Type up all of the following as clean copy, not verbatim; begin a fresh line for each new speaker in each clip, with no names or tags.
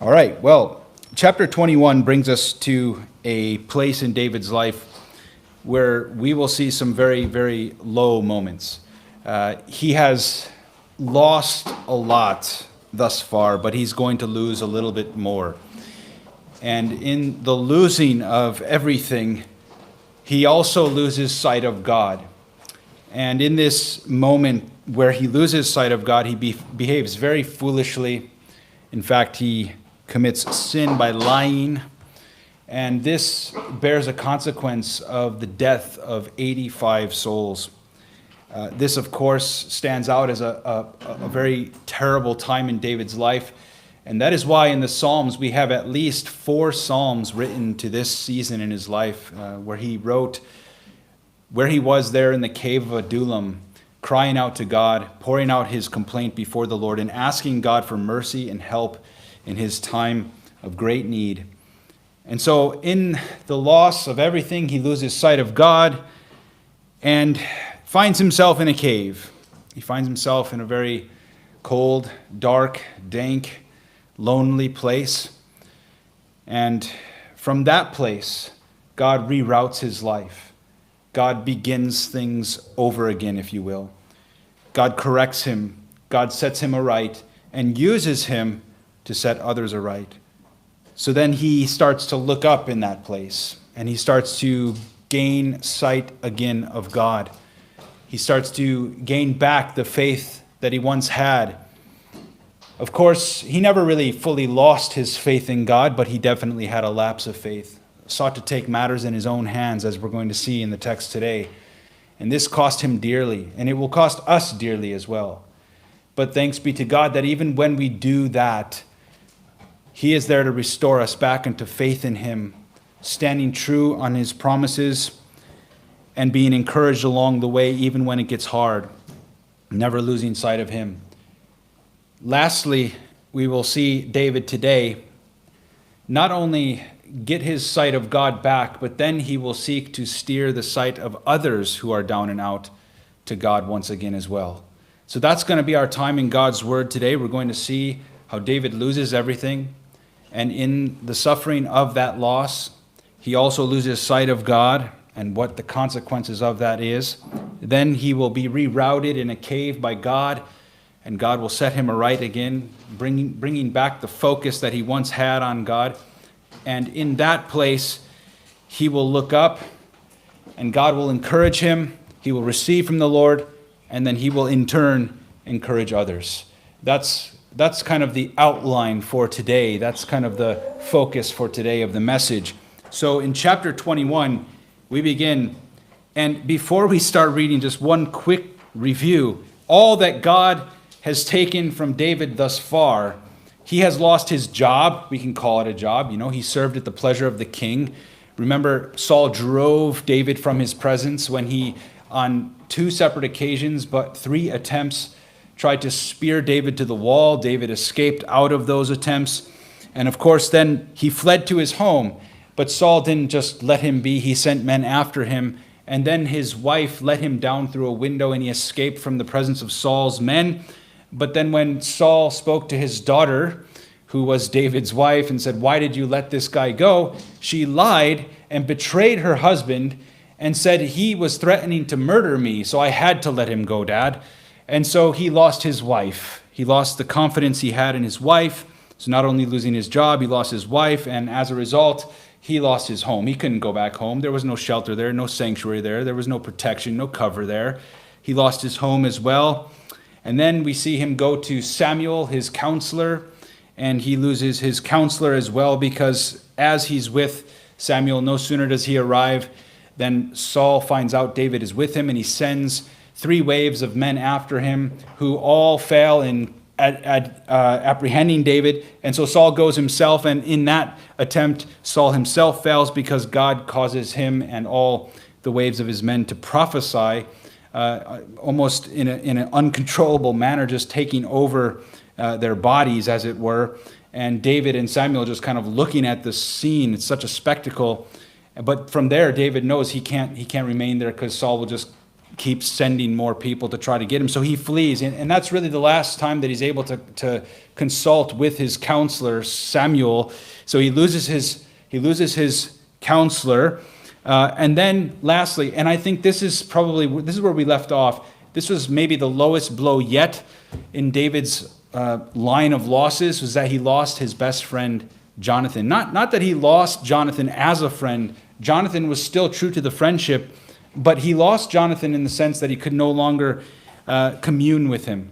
All right, well, chapter 21 brings us to a place in David's life where we will see some very, very low moments. He has lost a lot thus far, but he's going to lose a little bit more. And in the losing of everything, he also loses sight of God. And in this moment where he loses sight of God, he behaves very foolishly. In fact, he commits sin by lying. And this bears a consequence of the death of 85 souls. This, of course, stands out as a very terrible time in David's life. And that is why in the Psalms we have at least 4 Psalms written to this season in his life, where he wrote where he was there in the cave of Adullam, crying out to God, pouring out his complaint before the Lord, and asking God for mercy and help in his time of great need. And so in the loss of everything, he loses sight of God and finds himself in a cave. He finds himself in a very cold, dark, dank, lonely place. And from that place, God reroutes his life. God begins things over again, if you will. God corrects him. God sets him aright and uses him to set others aright. So then he starts to look up in that place, and he starts to gain sight again of God. He starts to gain back the faith that he once had. Of course, he never really fully lost his faith in God, but he definitely had a lapse of faith, sought to take matters in his own hands, as we're going to see in the text today. And this cost him dearly, and it will cost us dearly as well. But thanks be to God that even when we do that, he is there to restore us back into faith in him, standing true on his promises and being encouraged along the way, even when it gets hard, never losing sight of him. Lastly, we will see David today not only get his sight of God back, but then he will seek to steer the sight of others who are down and out to God once again as well. So that's going to be our time in God's word today. We're going to see how David loses everything. And in the suffering of that loss, he also loses sight of God and what the consequences of that is. Then he will be rerouted in a cave by God, and God will set him aright again, bringing back the focus that he once had on God. And in that place, he will look up, and God will encourage him. He will receive from the Lord, and then he will in turn encourage others. That's kind of the outline for today. That's kind of the focus for today of the message. So in chapter 21, we begin. And before we start reading, just one quick review. All that God has taken from David thus far. He has lost his job. We can call it a job. He served at the pleasure of the king. Remember, Saul drove David from his presence when he, on 2 separate occasions, but 3 attempts, tried to spear David to the wall. David escaped out of those attempts. And of course, then he fled to his home. But Saul didn't just let him be. He sent men after him. And then his wife let him down through a window, and he escaped from the presence of Saul's men. But then when Saul spoke to his daughter, who was David's wife, and said, "Why did you let this guy go?" she lied and betrayed her husband and said, "He was threatening to murder me, so I had to let him go, Dad." And so he lost his wife. He lost the confidence he had in his wife. So not only losing his job, he lost his wife, and as a result, he lost his home. He couldn't go back home. There was no shelter there, no sanctuary there. There was no protection, no cover there. He lost his home as well. And then we see him go to Samuel, his counselor, and he loses his counselor as well, because as he's with Samuel, no sooner does he arrive than Saul finds out David is with him, and he sends 3 waves of men after him, who all fail in apprehending David. And so Saul goes himself, and in that attempt, Saul himself fails because God causes him and all the waves of his men to prophesy almost in an uncontrollable manner, just taking over their bodies, as it were. And David and Samuel just kind of looking at the scene. It's such a spectacle. But from there, David knows he can't remain there, because Saul will just keeps sending more people to try to get him. So he flees. And that's really the last time that he's able to consult with his counselor, Samuel. So he loses his counselor. And then lastly, and I think this is where we left off. This was maybe the lowest blow yet in David's line of losses, was that he lost his best friend, Jonathan. Not that he lost Jonathan as a friend. Jonathan was still true to the friendship, but he lost Jonathan in the sense that he could no longer commune with him.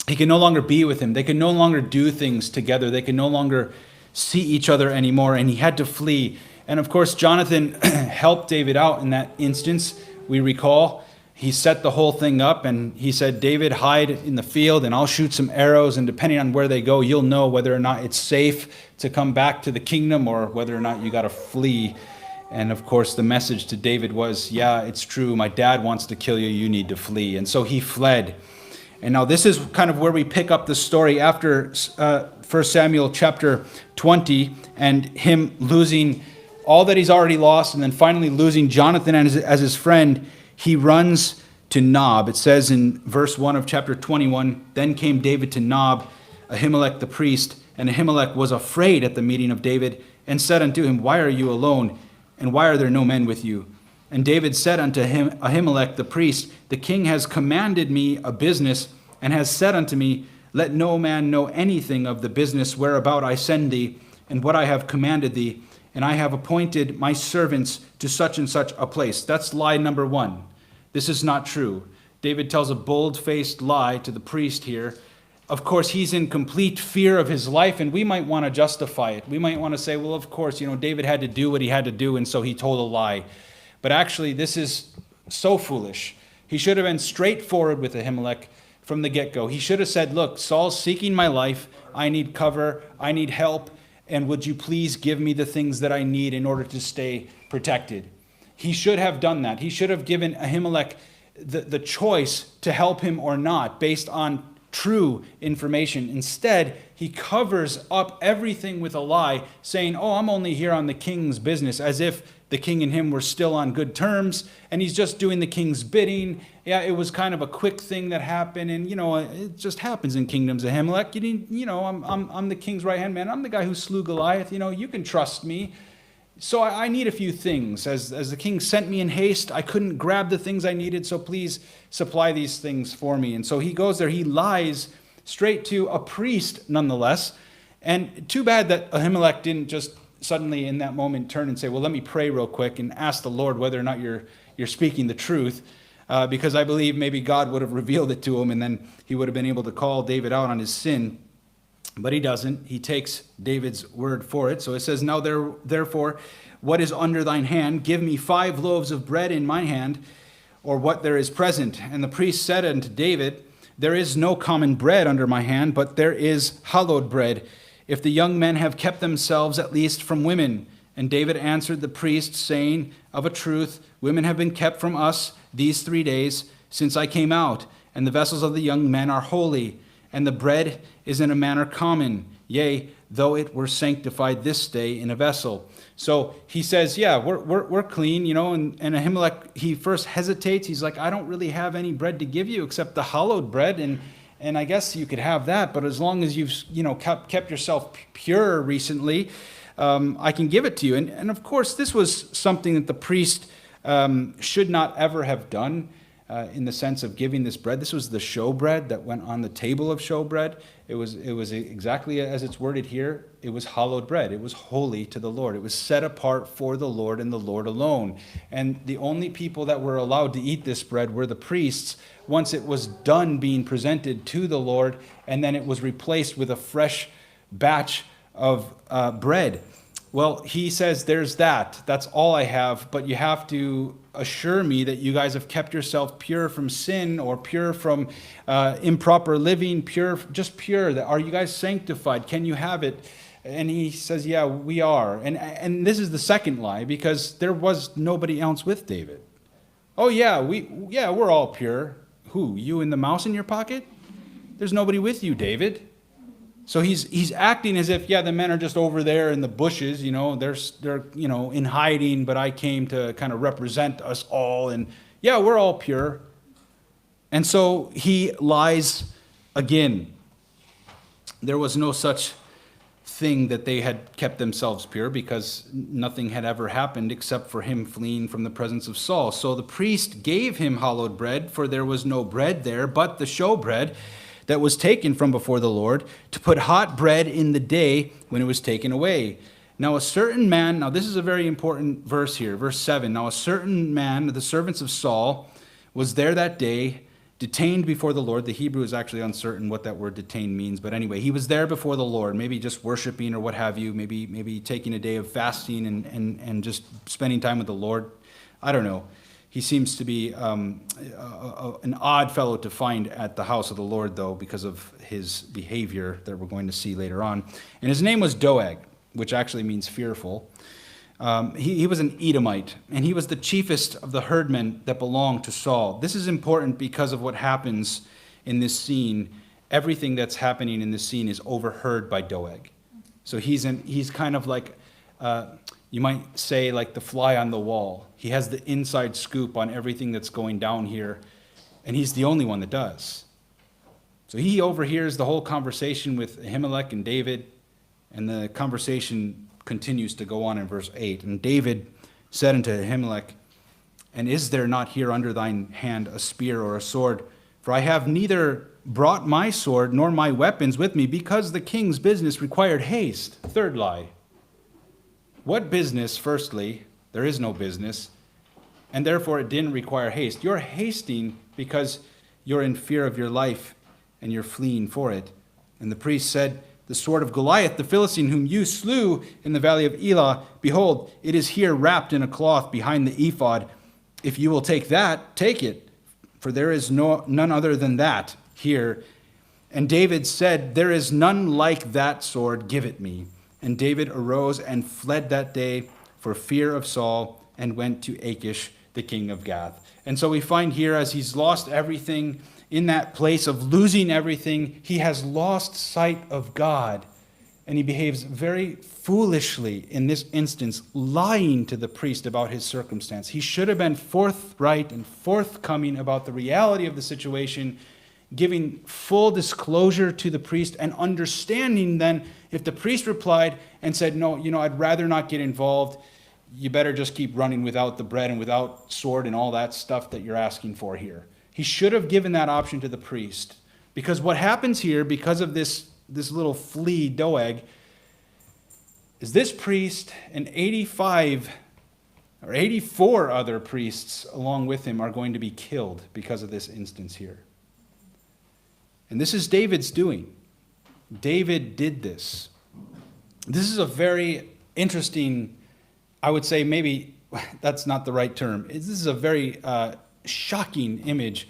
He could no longer be with him. They could no longer do things together. They could no longer see each other anymore, and he had to flee. And of course, Jonathan helped David out in that instance. We recall he set the whole thing up, and he said, David, hide in the field, and I'll shoot some arrows, and depending on where they go, you'll know whether or not it's safe to come back to the kingdom or whether or not you got to flee. And of course, the message to David was, yeah, it's true. My dad wants to kill you. You need to flee. And so he fled. And now this is kind of where we pick up the story after 1 Samuel chapter 20 and him losing all that he's already lost and then finally losing Jonathan as his friend. He runs to Nob. It says in verse 1 of chapter 21, then came David to Nob, Ahimelech the priest, and Ahimelech was afraid at the meeting of David and said unto him, why are you alone? And why are there no men with you? And David said unto him, Ahimelech the priest, the king has commanded me a business, and has said unto me, let no man know anything of the business whereabout I send thee, and what I have commanded thee, and I have appointed my servants to such and such a place. That's lie number one. This is not true. David tells a bold-faced lie to the priest here. Of course, he's in complete fear of his life, and we might want to justify it. We might want to say, well, of course, David had to do what he had to do, and so he told a lie. But actually, this is so foolish. He should have been straightforward with Ahimelech from the get-go. He should have said, look, Saul's seeking my life. I need cover. I need help. And would you please give me the things that I need in order to stay protected? He should have done that. He should have given Ahimelech the choice to help him or not based on true information. Instead, he covers up everything with a lie, saying, oh, I'm only here on the king's business, as if the king and him were still on good terms, and he's just doing the king's bidding. Yeah, it was kind of a quick thing that happened, and it just happens in kingdoms. Ahimelech, I'm the king's right-hand man. I'm the guy who slew Goliath. You can trust me. So I need a few things. As the king sent me in haste, I couldn't grab the things I needed, so please supply these things for me. And so he goes there. He lies straight to a priest nonetheless. And too bad that Ahimelech didn't just suddenly in that moment turn and say, well, let me pray real quick and ask the Lord whether or not you're speaking the truth. Because I believe maybe God would have revealed it to him, and then he would have been able to call David out on his sin. But he doesn't. He takes David's word for it. So it says, now therefore, what is under thine hand? Give me 5 loaves of bread in my hand, or what there is present. And the priest said unto David, there is no common bread under my hand, but there is hallowed bread, if the young men have kept themselves at least from women. And David answered the priest, saying, of a truth, women have been kept from us these 3 days since I came out, and the vessels of the young men are holy, and the bread is in a manner common, yea, though it were sanctified this day in a vessel. So he says, yeah, we're clean, and Ahimelech, he first hesitates. He's like, I don't really have any bread to give you except the hallowed bread, and I guess you could have that, but as long as you've kept yourself pure recently, I can give it to you. And of course, this was something that the priest should not ever have done. In the sense of giving this bread. This was the showbread that went on the table of showbread. It was exactly as it's worded here. It was hallowed bread. It was holy to the Lord. It was set apart for the Lord and the Lord alone. And the only people that were allowed to eat this bread were the priests once it was done being presented to the Lord, and then it was replaced with a fresh batch of bread. Well, he says, there's that. That's all I have, but you have to assure me that you guys have kept yourself pure from sin or pure from improper living, pure. Are you guys sanctified? Can you have it? And he says, yeah, we are. And this is the second lie, because there was nobody else with David. Oh, yeah, we're all pure. Who? You and the mouse in your pocket? There's nobody with you, David. So he's acting as if, yeah, the men are just over there in the bushes, they're in hiding, but I came to kind of represent us all, and yeah, we're all pure. And so he lies again. There was no such thing that they had kept themselves pure, because nothing had ever happened except for him fleeing from the presence of Saul. So the priest gave him hallowed bread, for there was no bread there but the showbread that was taken from before the Lord, to put hot bread in the day when it was taken away. Now a certain man, now this is a very important verse here, verse 7. Now a certain man, the servants of Saul, was there that day, detained before the Lord. The Hebrew is actually uncertain what that word detained means, but anyway, he was there before the Lord, maybe just worshiping or what have you, maybe taking a day of fasting and just spending time with the Lord. I don't know. He seems to be an odd fellow to find at the house of the Lord, though, because of his behavior that we're going to see later on. And his name was Doeg, which actually means fearful. He was an Edomite, and he was the chiefest of the herdmen that belonged to Saul. This is important because of what happens in this scene. Everything that's happening in this scene is overheard by Doeg. So he's kind of like, you might say, like the fly on the wall. He has the inside scoop on everything that's going down here, and he's the only one that does. So he overhears the whole conversation with Ahimelech and David, and the conversation continues to go on in verse 8. And David said unto Ahimelech, and is there not here under thine hand a spear or a sword? For I have neither brought my sword nor my weapons with me, because the king's business required haste. Third lie. What business? Firstly, there is no business, and therefore it didn't require haste. You're hasting because you're in fear of your life and you're fleeing for it. And the priest said, the sword of Goliath, the Philistine, whom you slew in the valley of Elah, behold, it is here wrapped in a cloth behind the ephod. If you will take that, take it, for there is none other than that here. And David said, there is none like that sword, give it me. And David arose and fled that day for fear of Saul, and went to Achish, the king of Gath. And so we find here, as he's lost everything, in that place of losing everything, he has lost sight of God, and he behaves very foolishly in this instance, lying to the priest about his circumstance. He should have been forthright and forthcoming about the reality of the situation, giving full disclosure to the priest, and understanding then, if the priest replied and said, no, I'd rather not get involved, you better just keep running without the bread and without sword and all that stuff that you're asking for here. He should have given that option to the priest. Because what happens here, because of this little flea, Doeg, is this priest and 85 or 84 other priests along with him are going to be killed because of this instance here. And this is David's doing. David did this. This is a very interesting, I would say maybe that's not the right term. This is a very shocking image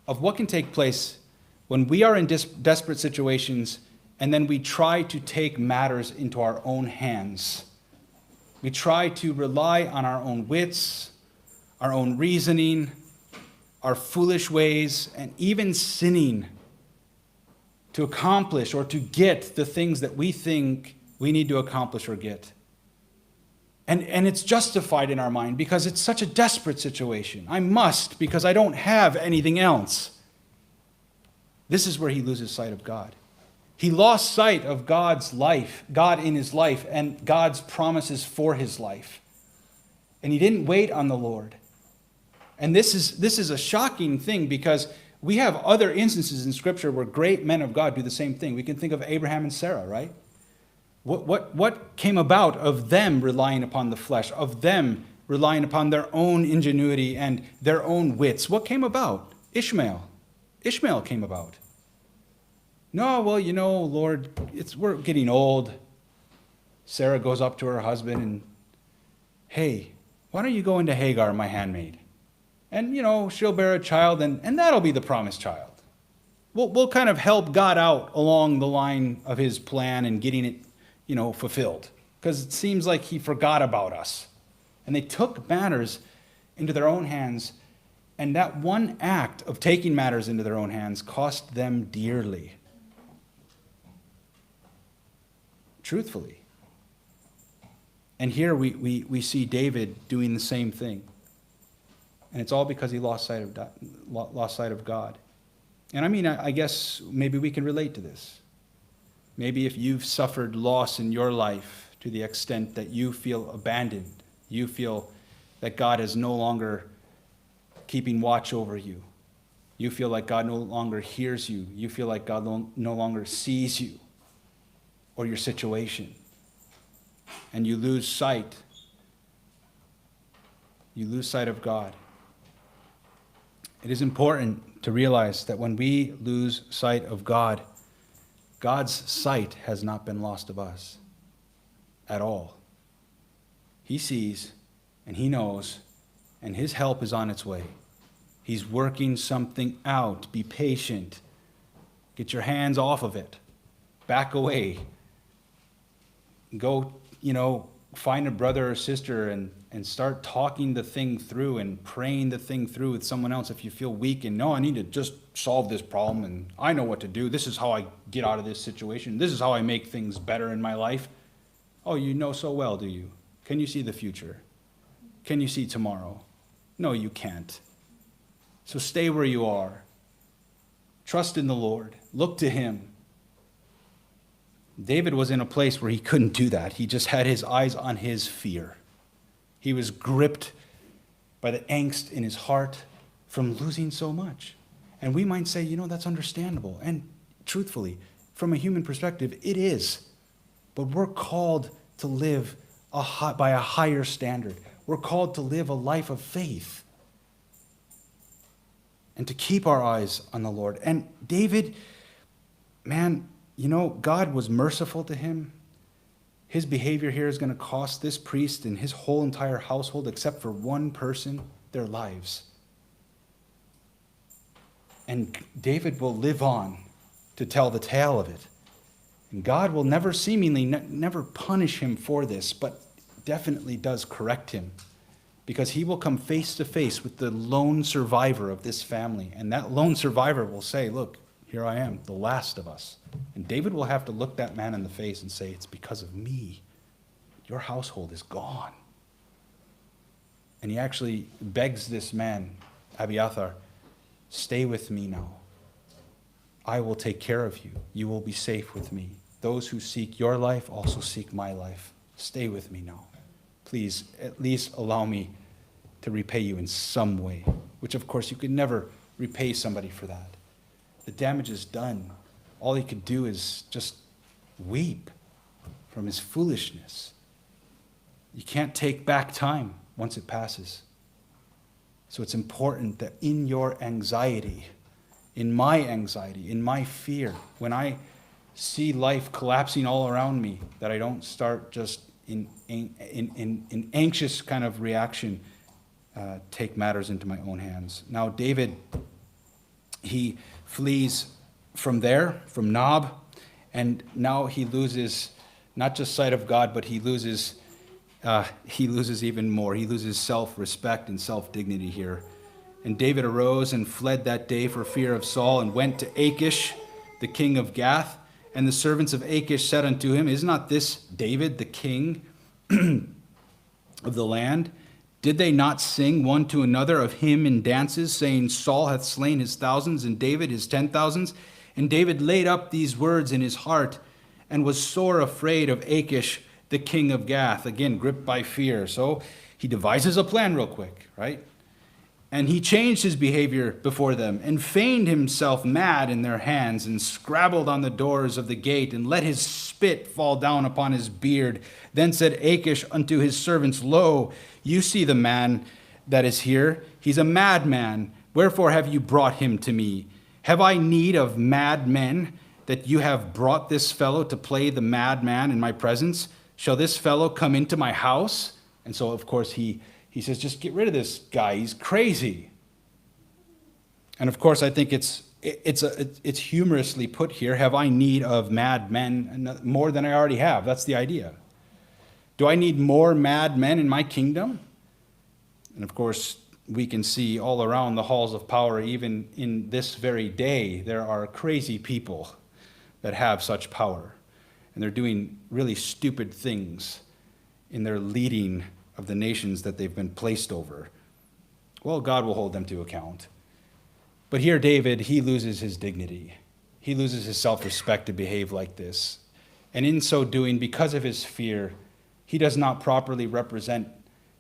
of what can take place when we are in desperate situations and then we try to take matters into our own hands. We try to rely on our own wits, our own reasoning, our foolish ways, and even sinning to accomplish or to get the things that we think we need to accomplish or get. And it's justified in our mind because it's such a desperate situation. I must, because I don't have anything else. This is where he loses sight of God. He lost sight of God's life, God in his life, and God's promises for his life. And he didn't wait on the Lord. And this is a shocking thing, because we have other instances in Scripture where great men of God do the same thing. We can think of Abraham and Sarah, right? What came about of them relying upon the flesh, of them relying upon their own ingenuity and their own wits? What came about? Ishmael came about. No, well, Lord, we're getting old. Sarah goes up to her husband and, hey, why don't you go into Hagar, my handmaid? And, she'll bear a child, and that'll be the promised child. We'll kind of help God out along the line of his plan and getting it fulfilled, because it seems like he forgot about us. And they took matters into their own hands, and that one act of taking matters into their own hands cost them dearly. Truthfully. And here we see David doing the same thing. And it's all because he lost sight of God. And I mean, I guess maybe we can relate to this. Maybe if you've suffered loss in your life to the extent that you feel abandoned, you feel that God is no longer keeping watch over you, you feel like God no longer hears you, you feel like God no longer sees you or your situation, and you lose sight of God. It is important to realize that when we lose sight of God, God's sight has not been lost of us at all. He sees and he knows, and his help is on its way. He's working something out. Be patient. Get your hands off of it. Back away. Go, find a brother or sister and start talking the thing through and praying the thing through with someone else if you feel weak and no, I need to just solve this problem and I know what to do. This is how I get out of this situation. This is how I make things better in my life. Oh, you know so well, do you? Can you see the future? Can you see tomorrow? No, you can't. So stay where you are. Trust in the Lord. Look to him. David was in a place where he couldn't do that. He just had his eyes on his fear. He was gripped by the angst in his heart from losing so much. And we might say, that's understandable. And truthfully, from a human perspective, it is. But we're called to live by a higher standard. We're called to live a life of faith and to keep our eyes on the Lord. And David, man, God was merciful to him. His behavior here is going to cost this priest and his whole entire household, except for one person, their lives. And David will live on to tell the tale of it. And God will never never punish him for this, but definitely does correct him. Because he will come face to face with the lone survivor of this family. And that lone survivor will say, look, here I am, the last of us. And David will have to look that man in the face and say, it's because of me. Your household is gone. And he actually begs this man, Abiathar, stay with me now. I will take care of you. You will be safe with me. Those who seek your life also seek my life. Stay with me now. Please, at least allow me to repay you in some way. Which, of course, you could never repay somebody for that. The damage is done. All he could do is just weep from his foolishness. You can't take back time once it passes. So it's important that in your anxiety, in my fear, when I see life collapsing all around me, that I don't start just in anxious kind of reaction, take matters into my own hands. Now David, he flees from there, from Nob, and now he loses not just sight of God, but he loses even more. He loses self-respect and self-dignity here. And David arose and fled that day for fear of Saul and went to Achish, the king of Gath. And the servants of Achish said unto him, is not this David, the king of the land? Did they not sing one to another of him in dances, saying, Saul hath slain his thousands, and David his 10,000s? And David laid up these words in his heart, and was sore afraid of Achish, the king of Gath. Again, gripped by fear. So he devises a plan real quick, right? And he changed his behavior before them, and feigned himself mad in their hands, and scrabbled on the doors of the gate, and let his spit fall down upon his beard. Then said Achish unto his servants, Lo, you see the man that is here. He's a madman. Wherefore have you brought him to me? Have I need of mad men, that you have brought this fellow to play the madman in my presence? Shall this fellow come into my house? And so, of course, he says, just get rid of this guy. He's crazy. And of course, I think it's humorously put here. Have I need of mad men more than I already have? That's the idea. Do I need more mad men in my kingdom? And of course, we can see all around the halls of power, even in this very day, there are crazy people that have such power. And they're doing really stupid things in their leading of the nations that they've been placed over. well, God will hold them to account. But here, David, he loses his dignity. He loses his self-respect to behave like this. And in so doing, because of his fear, he does not properly represent,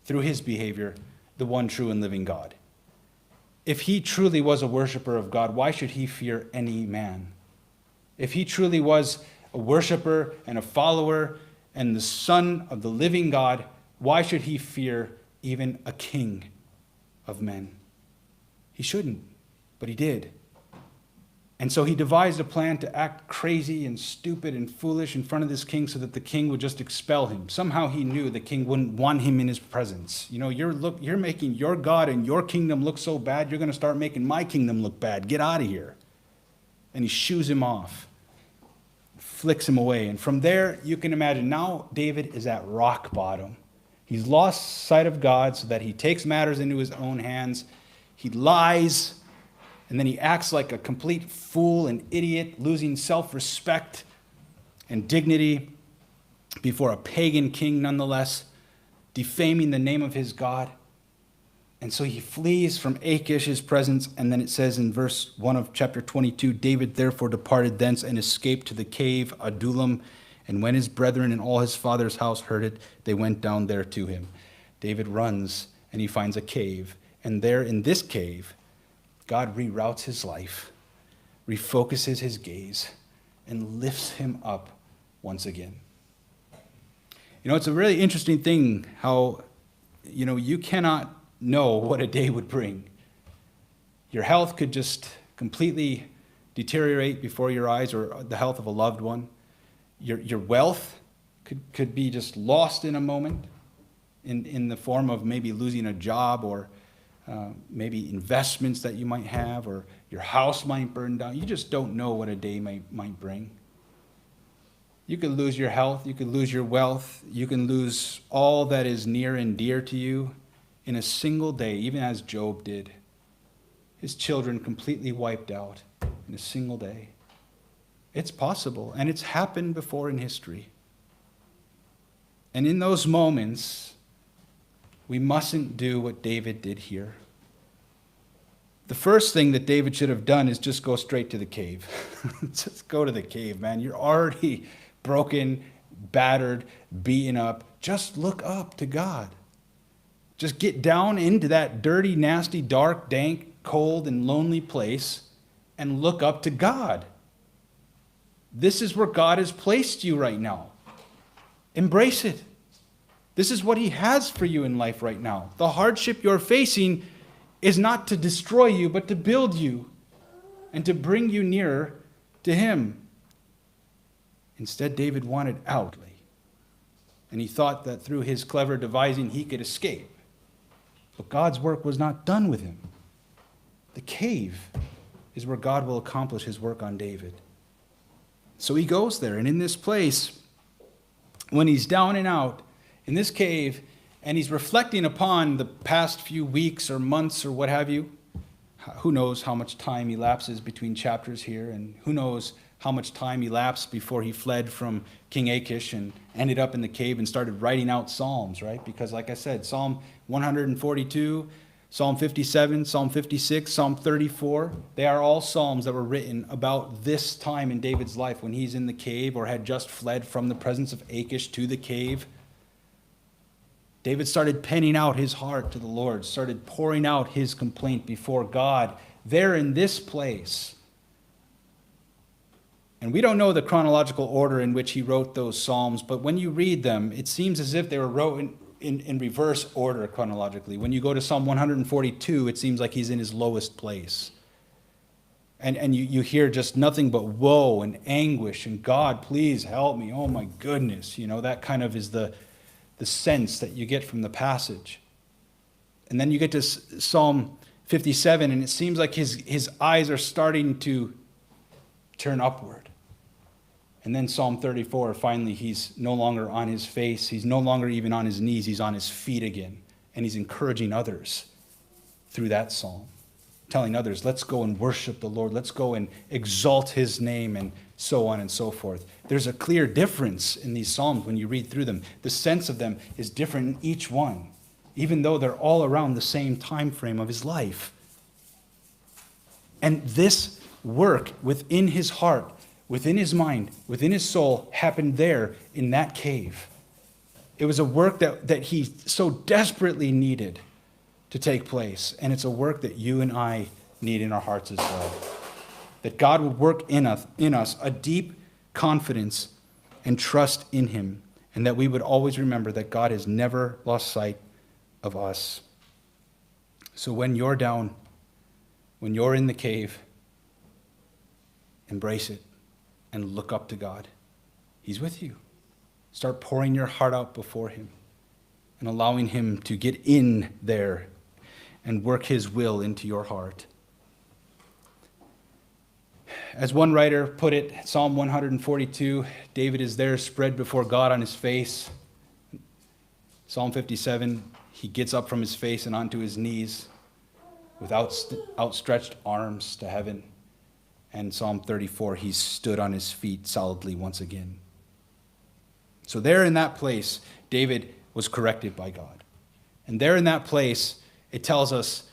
through his behavior, the one true and living God. If he truly was a worshiper of God, why should he fear any man? If he truly was a worshiper and a follower and the son of the living God, why should he fear even a king of men? He shouldn't, but he did. And so he devised a plan to act crazy and stupid and foolish in front of this king so that the king would just expel him. Somehow he knew the king wouldn't want him in his presence. You know, you're making your God and your kingdom look so bad, you're going to start making my kingdom look bad. Get out of here. And he shoos him off, flicks him away. And from there, you can imagine now David is at rock bottom. He's lost sight of God so that he takes matters into his own hands. He lies. And then he acts like a complete fool and idiot, losing self-respect and dignity before a pagan king nonetheless, defaming the name of his God. And so he flees from Achish's presence, and then it says in verse 1 of chapter 22, David therefore departed thence and escaped to the cave Adullam, and when his brethren and all his father's house heard it, they went down there to him. David runs, and he finds a cave, and there in this cave, God reroutes his life, refocuses his gaze, and lifts him up once again. You know, it's a really interesting thing how, you cannot know what a day would bring. Your health could just completely deteriorate before your eyes, or the health of a loved one. Your wealth could be just lost in a moment in the form of maybe losing a job, or maybe investments that you might have, or your house might burn down. You just don't know what a day might bring. You could lose your health, you could lose your wealth, you can lose all that is near and dear to you in a single day, even as Job did. His children completely wiped out in a single day. It's possible, and it's happened before in history. And in those moments, we mustn't do what David did here. The first thing that David should have done is just go straight to the cave. Just go to the cave, man. You're already broken, battered, beaten up. Just look up to God. Just get down into that dirty, nasty, dark, dank, cold, and lonely place and look up to God. This is where God has placed you right now. Embrace it. This is what he has for you in life right now. The hardship you're facing is not to destroy you, but to build you and to bring you nearer to him. Instead, David wanted out. And he thought that through his clever devising, he could escape. But God's work was not done with him. The cave is where God will accomplish his work on David. So he goes there, and in this place, when he's down and out, in this cave, and he's reflecting upon the past few weeks or months or what have you. Who knows how much time elapses between chapters here, and who knows how much time elapsed before he fled from King Achish and ended up in the cave and started writing out Psalms, right? Because like I said, Psalm 142, Psalm 57, Psalm 56, Psalm 34, they are all Psalms that were written about this time in David's life when he's in the cave or had just fled from the presence of Achish to the cave. David started penning out his heart to the Lord, started pouring out his complaint before God there in this place. And we don't know the chronological order in which he wrote those Psalms, but when you read them, it seems as if they were wrote in reverse order chronologically. When you go to Psalm 142, it seems like he's in his lowest place. And you hear just nothing but woe and anguish and God, please help me. Oh my goodness. That kind of is the sense that you get from the passage. And then you get to Psalm 57, and it seems like his eyes are starting to turn upward. And then Psalm 34, finally, he's no longer on his face. He's no longer even on his knees. He's on his feet again. And he's encouraging others through that psalm, telling others, let's go and worship the Lord. Let's go and exalt his name, and so on and so forth. There's a clear difference in these psalms when you read through them. The sense of them is different in each one. even though they're all around the same time frame of his life. And this work within his heart, within his mind, within his soul, happened there in that cave. It was a work that he so desperately needed to take place. And it's a work that you and I need in our hearts as well. That God would work in us a deep confidence and trust in him. And that we would always remember that God has never lost sight of us. So when you're down, when you're in the cave, embrace it and look up to God. He's with you. Start pouring your heart out before him and allowing him to get in there and work his will into your heart. As one writer put it, Psalm 142, David is there spread before God on his face. Psalm 57, he gets up from his face and onto his knees with outstretched arms to heaven. And Psalm 34, he stood on his feet solidly once again. So there in that place, David was corrected by God. And there in that place, it tells us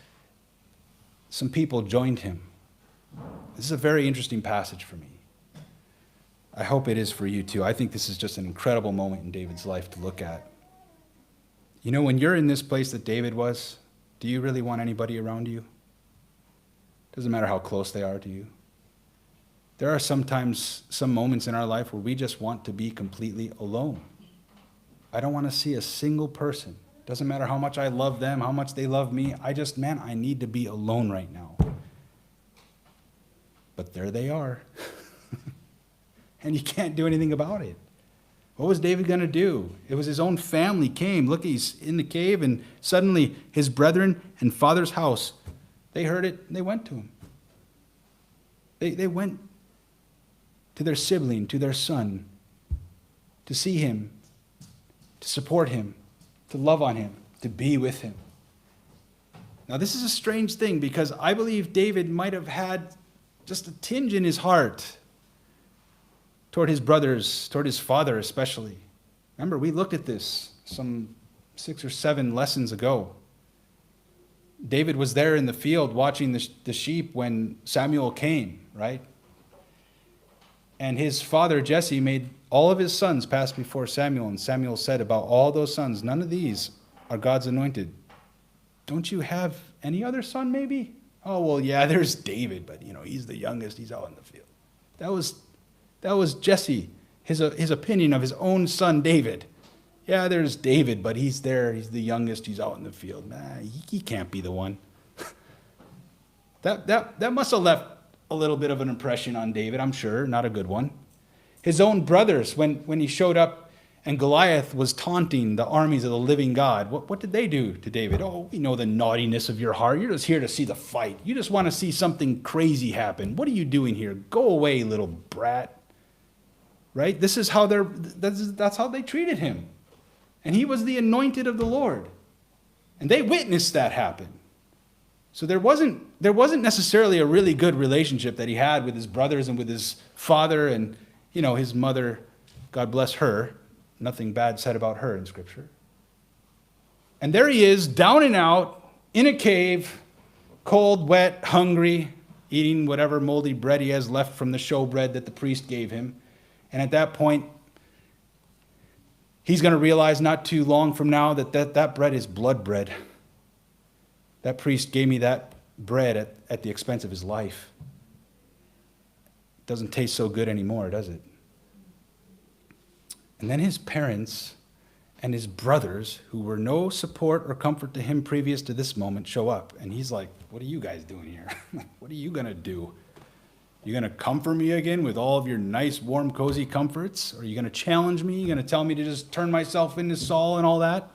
some people joined him. This is a very interesting passage for me. I hope it is for you too. I think this is just an incredible moment in David's life to look at. You know, when you're in this place that David was, do you really want anybody around you? Doesn't matter how close they are to you. There are sometimes some moments in our life where we just want to be completely alone. I don't want to see a single person. Doesn't matter how much I love them, how much they love me. I need to be alone right now. But there they are. And you can't do anything about it. What was David going to do? It was his own family came. Look, he's in the cave, and suddenly his brethren and father's house, they heard it, and they went to him. They went to their sibling, to their son, to see him, to support him, to love on him, to be with him. Now, this is a strange thing because I believe David might have had just a tinge in his heart toward his brothers, toward his father especially. Remember, we looked at this some 6 or 7 lessons ago. David was there in the field watching the sheep when Samuel came, right? And his father Jesse made all of his sons pass before Samuel, and Samuel said about all those sons, none of these are God's anointed. Don't you have any other son maybe? Oh, well, yeah, there's David, but he's the youngest, he's out in the field. That was Jesse, his opinion of his own son David. Yeah, there's David, but he's there, he's the youngest, he's out in the field. Nah, he can't be the one. That must have left a little bit of an impression on David, I'm sure, not a good one. His own brothers, when he showed up and Goliath was taunting the armies of the living God, what did they do to David? Oh, we know the naughtiness of your heart. You're just here to see the fight. You just want to see something crazy happen. What are you doing here? Go away, little brat. Right? This is how that's how they treated him. And he was the anointed of the Lord. And they witnessed that happen. So there wasn't necessarily a really good relationship that he had with his brothers and with his father and, his mother. God bless her. Nothing bad said about her in Scripture. And there he is, down and out, in a cave, cold, wet, hungry, eating whatever moldy bread he has left from the showbread that the priest gave him. And at that point, he's going to realize not too long from now that bread is blood bread. That priest gave me that bread at the expense of his life. It doesn't taste so good anymore, does it? And then his parents and his brothers, who were no support or comfort to him previous to this moment, show up. And he's like, what are you guys doing here? What are you going to do? You going to comfort me again with all of your nice, warm, cozy comforts? Or are you going to challenge me? You going to tell me to just turn myself into Saul and all that?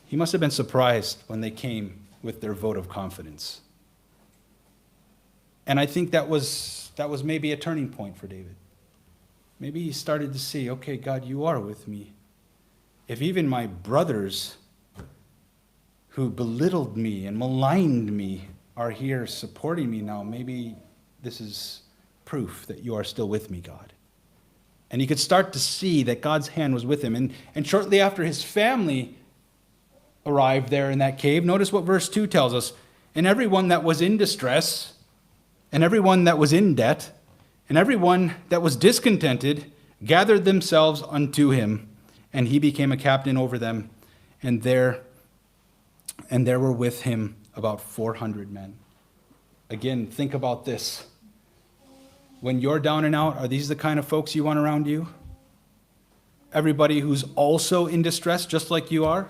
He must have been surprised when they came with their vote of confidence. And I think that was maybe a turning point for David. Maybe he started to see, okay, God, you are with me. If even my brothers who belittled me and maligned me are here supporting me now, maybe this is proof that you are still with me, God. And he could start to see that God's hand was with him. And shortly after, his family arrived there in that cave. Notice what verse 2 tells us. And everyone that was in distress, and everyone that was in debt, and everyone that was discontented gathered themselves unto him, and he became a captain over them. And there were with him about 400 men. Again, think about this. When you're down and out, are these the kind of folks you want around you? Everybody who's also in distress, just like you are?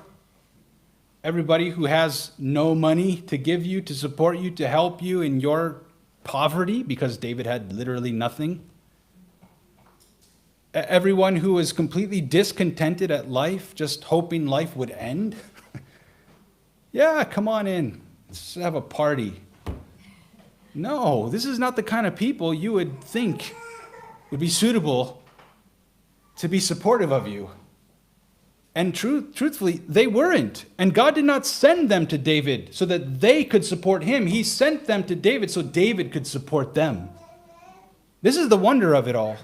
Everybody who has no money to give you, to support you, to help you in your poverty, because David had literally nothing? Everyone who is completely discontented at life, just hoping life would end? Yeah, come on in. Let's have a party. No, this is not the kind of people you would think would be suitable to be supportive of you. And truthfully, they weren't. And God did not send them to David so that they could support him. He sent them to David so David could support them. This is the wonder of it all.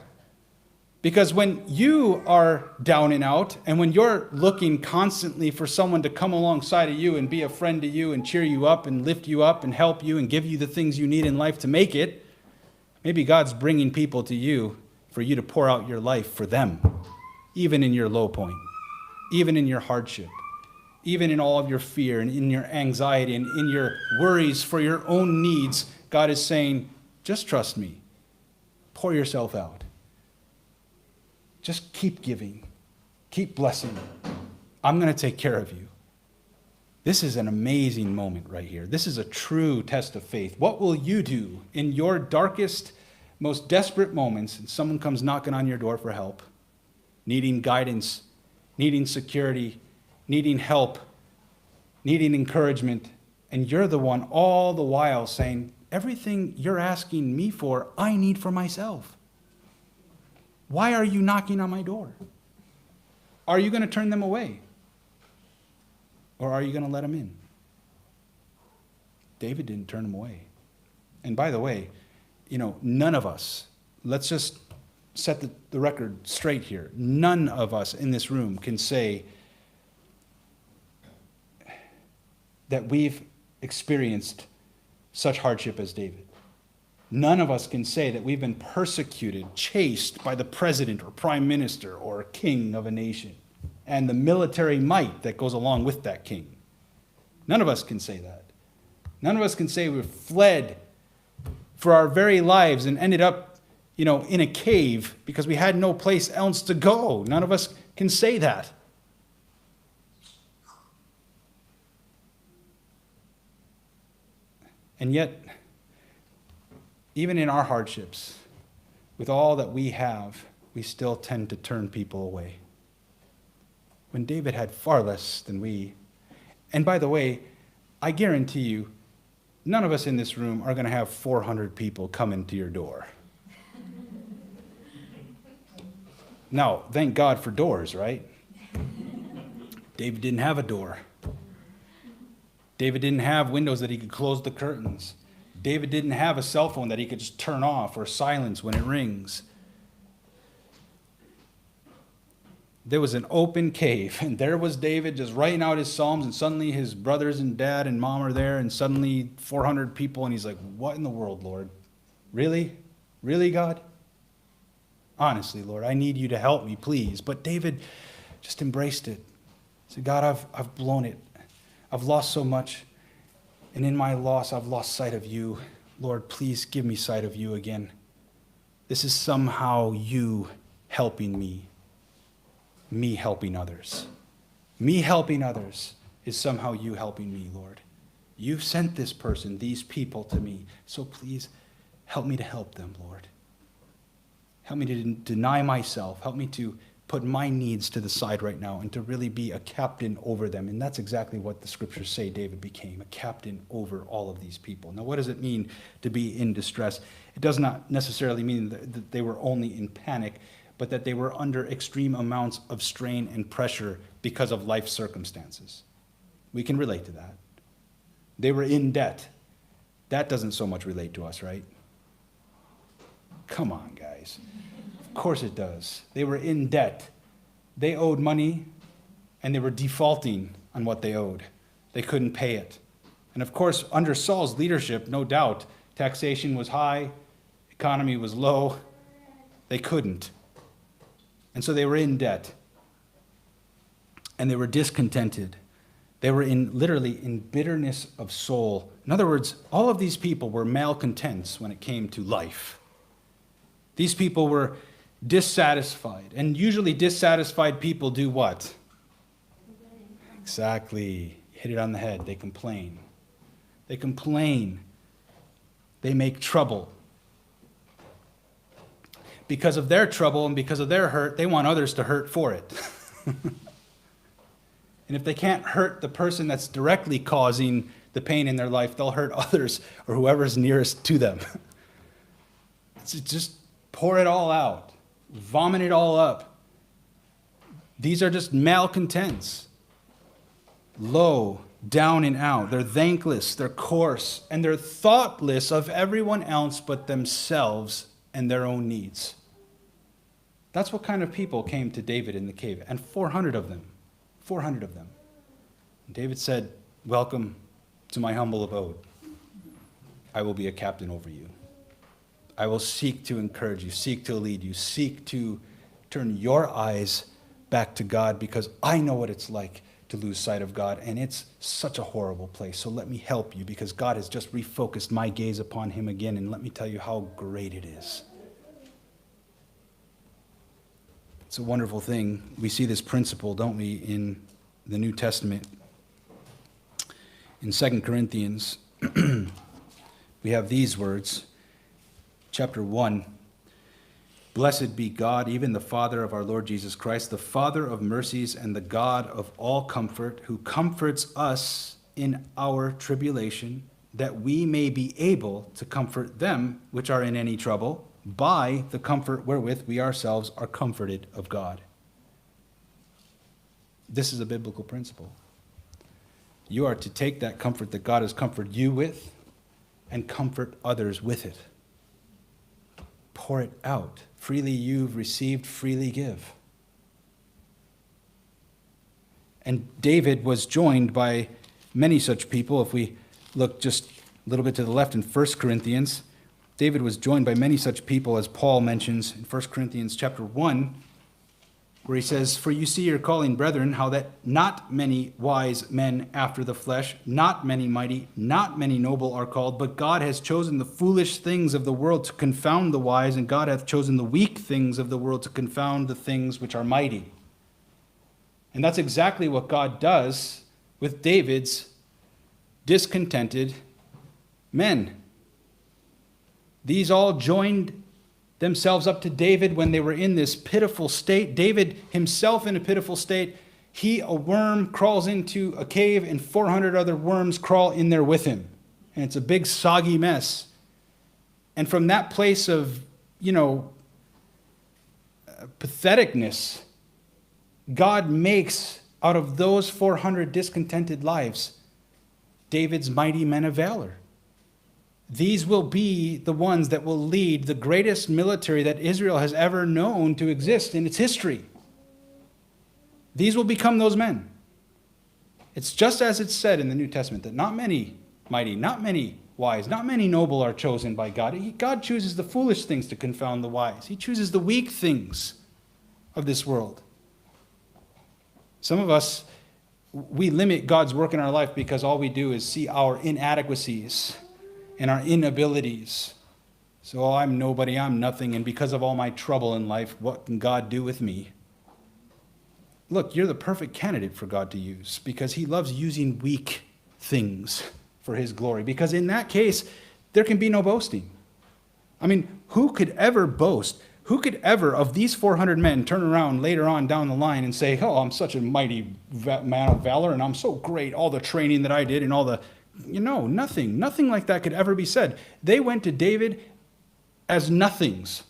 Because when you are down and out, and when you're looking constantly for someone to come alongside of you and be a friend to you and cheer you up and lift you up and help you and give you the things you need in life to make it, maybe God's bringing people to you for you to pour out your life for them, even in your low point, even in your hardship, even in all of your fear and in your anxiety and in your worries for your own needs. God is saying, just trust me. Pour yourself out. Just keep giving. Keep blessing. I'm going to take care of you. This is an amazing moment right here. This is a true test of faith. What will you do in your darkest, most desperate moments, and someone comes knocking on your door for help, needing guidance, needing security, needing help, needing encouragement, and you're the one all the while saying, everything you're asking me for, I need for myself. Why are you knocking on my door? Are you going to turn them away? Or are you going to let them in? David didn't turn them away. And by the way, none of us, let's just set the record straight here. None of us in this room can say that we've experienced such hardship as David. None of us can say that we've been persecuted, chased by the president or prime minister or king of a nation and the military might that goes along with that king. None of us can say that. None of us can say we've fled for our very lives and ended up, in a cave because we had no place else to go. None of us can say that. And yet, even in our hardships, with all that we have, we still tend to turn people away. When David had far less than we. And by the way, I guarantee you, none of us in this room are going to have 400 people coming to your door. Now, thank God for doors, right? David didn't have a door. David didn't have windows that he could close the curtains. David didn't have a cell phone that he could just turn off or silence when it rings. There was an open cave, and there was David just writing out his Psalms, and suddenly his brothers and dad and mom are there, and suddenly 400 people, and he's like, what in the world, Lord? Really? Really, God? Honestly, Lord, I need you to help me, please. But David just embraced it. He said, God, I've blown it. I've lost so much. And in my loss, I've lost sight of you. Lord, please give me sight of you again. This is somehow you helping me helping others. Me helping others is somehow you helping me, Lord. You sent this person, these people to me, so please help me to help them, Lord. Help me to deny myself. Help me to put my needs to the side right now and to really be a captain over them. And that's exactly what the scriptures say David became, a captain over all of these people. Now, what does it mean to be in distress? It does not necessarily mean that they were only in panic, but that they were under extreme amounts of strain and pressure because of life circumstances. We can relate to that. They were in debt. That doesn't so much relate to us, right? Come on, guys. Of course it does. They were in debt. They owed money, and they were defaulting on what they owed. They couldn't pay it. And of course, under Saul's leadership, no doubt, taxation was high, economy was low. They couldn't. And so they were in debt. And they were discontented. They were literally in bitterness of soul. In other words, all of these people were malcontents when it came to life. These people were dissatisfied. And usually dissatisfied people do what? Exactly. Hit it on the head. They complain. They complain. They make trouble. Because of their trouble and because of their hurt, they want others to hurt for it. And if they can't hurt the person that's directly causing the pain in their life, they'll hurt others or whoever's nearest to them. Just pour it all out. Vomit it all up. These are just malcontents. Low, down and out. They're thankless, they're coarse, and they're thoughtless of everyone else but themselves and their own needs. That's what kind of people came to David in the cave, and 400 of them. 400 of them. And David said, "Welcome to my humble abode. I will be a captain over you. I will seek to encourage you, seek to lead you, seek to turn your eyes back to God, because I know what it's like to lose sight of God, and it's such a horrible place. So let me help you, because God has just refocused my gaze upon him again, and let me tell you how great it is." It's a wonderful thing. We see this principle, don't we, in the New Testament. In 2 Corinthians, we have these words, chapter 1. "Blessed be God, even the Father of our Lord Jesus Christ, the Father of mercies and the God of all comfort, who comforts us in our tribulation, that we may be able to comfort them which are in any trouble, by the comfort wherewith we ourselves are comforted of God." This is a biblical principle. You are to take that comfort that God has comforted you with and comfort others with it. Pour it out. Freely you've received, freely give. And David was joined by many such people. If we look just a little bit to the left in 1 Corinthians, David was joined by many such people, as Paul mentions in 1 Corinthians chapter 1, where he says, "For you see your calling, brethren, how that not many wise men after the flesh, not many mighty, not many noble are called, but God has chosen the foolish things of the world to confound the wise, and God hath chosen the weak things of the world to confound the things which are mighty." And that's exactly what God does with David's discontented men. These all joined themselves up to David when they were in this pitiful state. David himself in a pitiful state. He, a worm, crawls into a cave, and 400 other worms crawl in there with him. And it's a big soggy mess. And from that place of, patheticness, God makes out of those 400 discontented lives David's mighty men of valor. These will be the ones that will lead the greatest military that Israel has ever known to exist in its history. These will become those men. It's just as it's said in the New Testament, that not many mighty, not many wise, not many noble are chosen by God. God chooses the foolish things to confound the wise. He chooses the weak things of this world. Some of us, we limit God's work in our life because all we do is see our inadequacies and our inabilities. So, I'm nobody, I'm nothing, and because of all my trouble in life, what can God do with me? Look, you're the perfect candidate for God to use, because he loves using weak things for his glory. Because in that case, there can be no boasting. I mean, who could ever boast? Who could ever, of these 400 men, turn around later on down the line and say, "Oh, I'm such a mighty man of valor, and I'm so great, all the training that I did and all the..." Nothing like that could ever be said. They went to David as nothings.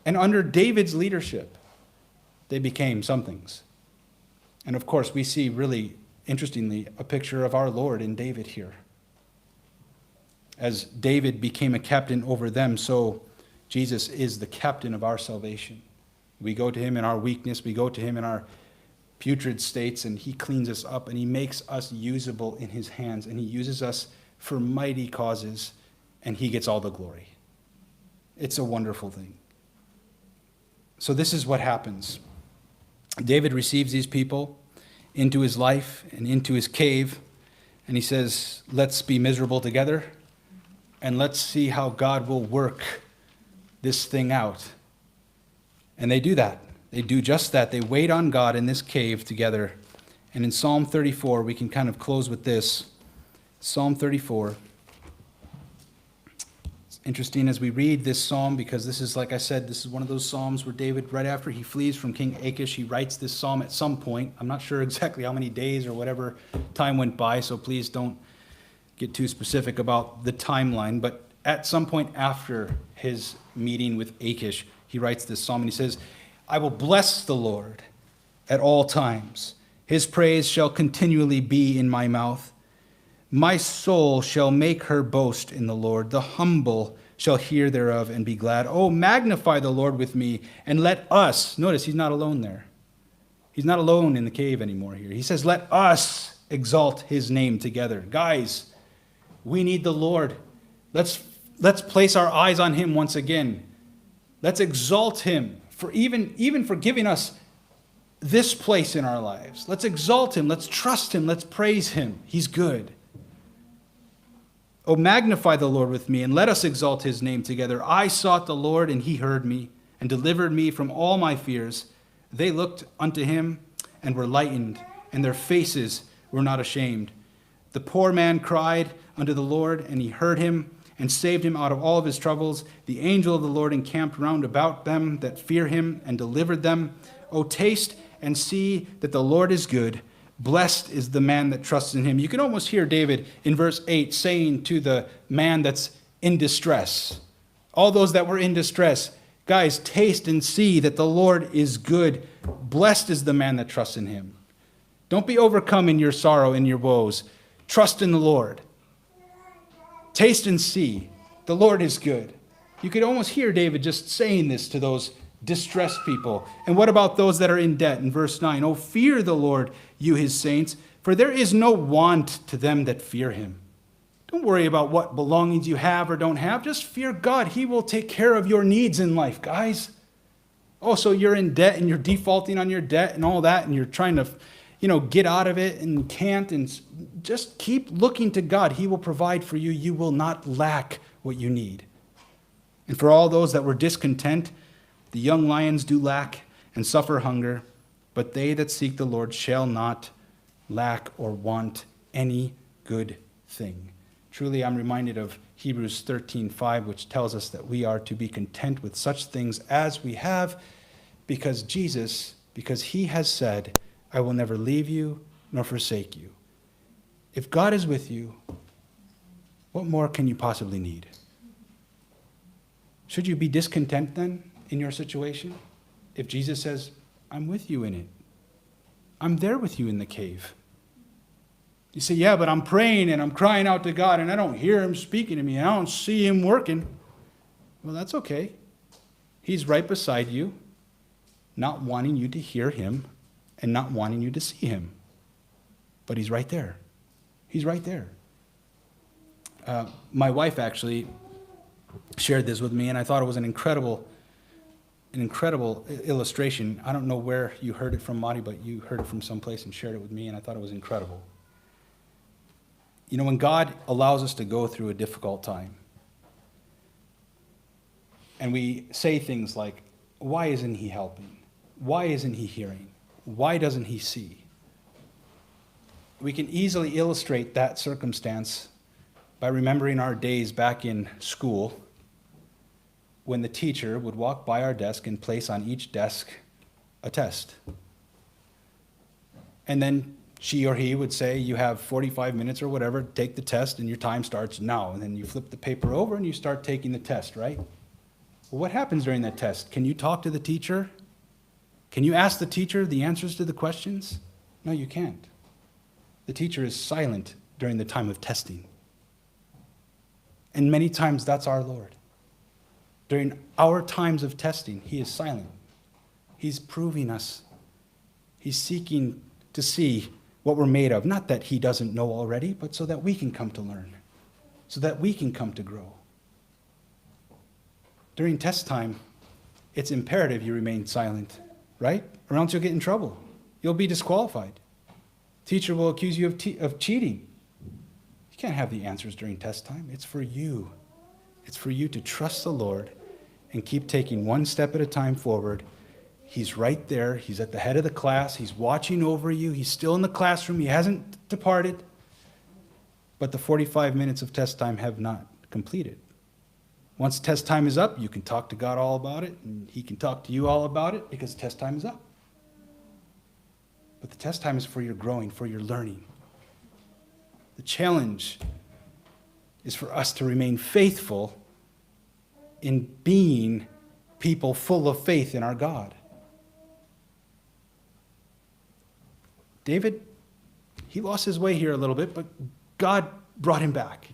And under David's leadership, they became somethings. And of course, we see really interestingly a picture of our Lord in David here. As David became a captain over them, so Jesus is the captain of our salvation. We go to him in our weakness. We go to him in our putrid states, and he cleans us up, and he makes us usable in his hands, and he uses us for mighty causes, and he gets all the glory. It's a wonderful thing. So this is what happens. David receives these people into his life and into his cave, and he says, let's be miserable together, and let's see how God will work this thing out. And they do that. They do just that. They wait on God in this cave together. And in Psalm 34, we can kind of close with this. Psalm 34. It's interesting as we read this psalm, because this is, like I said, this is one of those psalms where David, right after he flees from King Achish, he writes this psalm at some point. I'm not sure exactly how many days or whatever time went by, so please don't get too specific about the timeline. But at some point after his meeting with Achish, he writes this psalm, and he says, I will bless the Lord at all times. His praise shall continually be in my mouth. My soul shall make her boast in the Lord. The humble shall hear thereof and be glad. Oh, magnify the Lord with me, and let us, notice he's not alone there. He's not alone in the cave anymore here. He says, let us exalt his name together. Guys, we need the Lord. Let's place our eyes on him once again. Let's exalt him for even for giving us this place in our lives. Let's exalt him. Let's trust him. Let's praise him. He's good. Oh, magnify the Lord with me, and let us exalt his name together. I sought the Lord, and he heard me, and delivered me from all my fears. They looked unto him, and were lightened, and their faces were not ashamed. The poor man cried unto the Lord, and he heard him, and saved him out of all of his troubles. The angel of the Lord encamped round about them that fear him, and delivered them. O taste and see that the Lord is good. Blessed is the man that trusts in him. You can almost hear David in verse 8 saying to the man that's in distress, all those that were in distress, guys, taste and see that the Lord is good. Blessed is the man that trusts in him. Don't be overcome in your sorrow and your woes. Trust in the Lord. Taste and see, the Lord is good. You could almost hear David just saying this to those distressed people. And what about those that are in debt? In verse 9, oh, fear the Lord, you his saints, for there is no want to them that fear him. Don't worry about what belongings you have or don't have. Just fear God. He will take care of your needs in life, guys. Oh, so you're in debt and you're defaulting on your debt and all that, and you're trying to, get out of it and can't, and just keep looking to God. He will provide for you. You will not lack what you need. And for all those that were discontent, the young lions do lack and suffer hunger, but they that seek the Lord shall not lack or want any good thing. Truly, I'm reminded of Hebrews 13:5, which tells us that we are to be content with such things as we have, because he has said, I will never leave you nor forsake you. If God is with you, what more can you possibly need? Should you be discontent then in your situation? If Jesus says, I'm with you in it. I'm there with you in the cave. You say, yeah, but I'm praying and I'm crying out to God and I don't hear him speaking to me. And I don't see him working. Well, that's okay. He's right beside you, not wanting you to hear him and not wanting you to see him. But he's right there. He's right there. My wife actually shared this with me, and I thought it was an incredible illustration. I don't know where you heard it from, Marty, but you heard it from someplace and shared it with me, and I thought it was incredible. When God allows us to go through a difficult time, and we say things like, why isn't he helping? Why isn't he hearing? Why doesn't he see? We can easily illustrate that circumstance by remembering our days back in school when the teacher would walk by our desk and place on each desk a test. And then she or he would say, you have 45 minutes or whatever, take the test, and your time starts now. And then you flip the paper over and you start taking the test, right? Well, what happens during that test? Can you talk to the teacher? Can you ask the teacher the answers to the questions? No, you can't. The teacher is silent during the time of testing. And many times that's our Lord. During our times of testing, he is silent. He's proving us He's seeking to see what we're made of. Not that he doesn't know already, but so that we can come to learn, so that we can come to grow. During test time, it's imperative you remain silent, right? Or else you'll get in trouble. You'll be disqualified. Teacher will accuse you of cheating. You can't have the answers during test time. It's for you. It's for you to trust the Lord and keep taking one step at a time forward. He's right there. He's at the head of the class. He's watching over you. He's still in the classroom. He hasn't departed. But the 45 minutes of test time have not completed. Once test time is up, you can talk to God all about it, and he can talk to you all about it because test time is up. But the test time is for your growing, for your learning. The challenge is for us to remain faithful in being people full of faith in our God. David, he lost his way here a little bit, but God brought him back.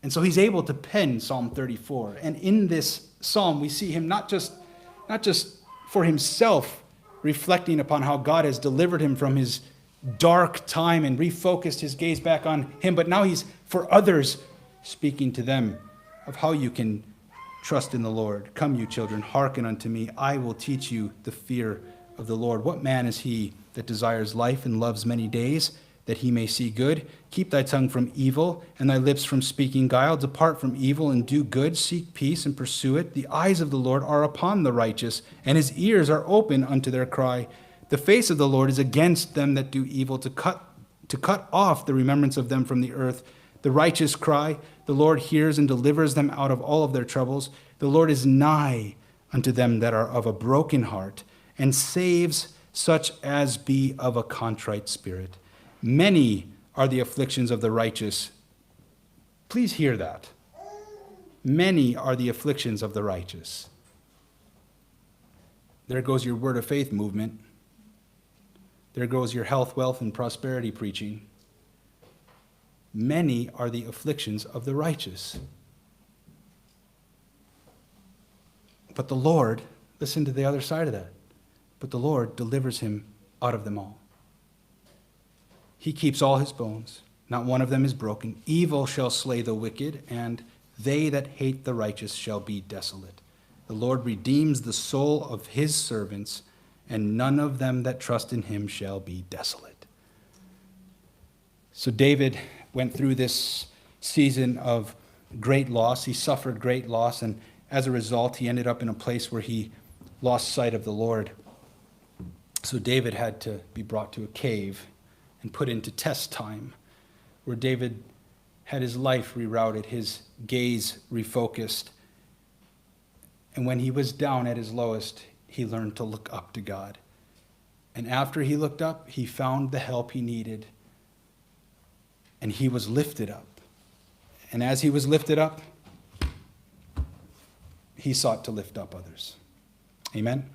And so he's able to pen Psalm 34. And in this psalm, we see him not just for himself reflecting upon how God has delivered him from his dark time and refocused his gaze back on him, but now he's for others speaking to them of how you can trust in the Lord. Come, you children, hearken unto me. I will teach you the fear of the Lord. What man is he that desires life and loves many days, that he may see good? Keep thy tongue from evil and thy lips from speaking guile. Depart from evil and do good. Seek peace and pursue it. The eyes of the Lord are upon the righteous, and his ears are open unto their cry. The face of the Lord is against them that do evil, to cut off the remembrance of them from the earth. The righteous cry, the Lord hears and delivers them out of all of their troubles. The Lord is nigh unto them that are of a broken heart, and saves such as be of a contrite spirit. Many are the afflictions of the righteous. Please hear that. Many are the afflictions of the righteous. There goes your word of faith movement. There goes your health, wealth, and prosperity preaching. Many are the afflictions of the righteous. But the Lord, listen to the other side of that, but the Lord delivers him out of them all. He keeps all his bones. Not one of them is broken. Evil shall slay the wicked, and they that hate the righteous shall be desolate. The Lord redeems the soul of his servants, and none of them that trust in him shall be desolate. So David went through this season of great loss. He suffered great loss, and as a result, he ended up in a place where he lost sight of the Lord. So David had to be brought to a cave and put into test time, where David had his life rerouted, his gaze refocused. And when he was down at his lowest, he learned to look up to God. And after he looked up, he found the help he needed. And he was lifted up. And as he was lifted up, he sought to lift up others. Amen?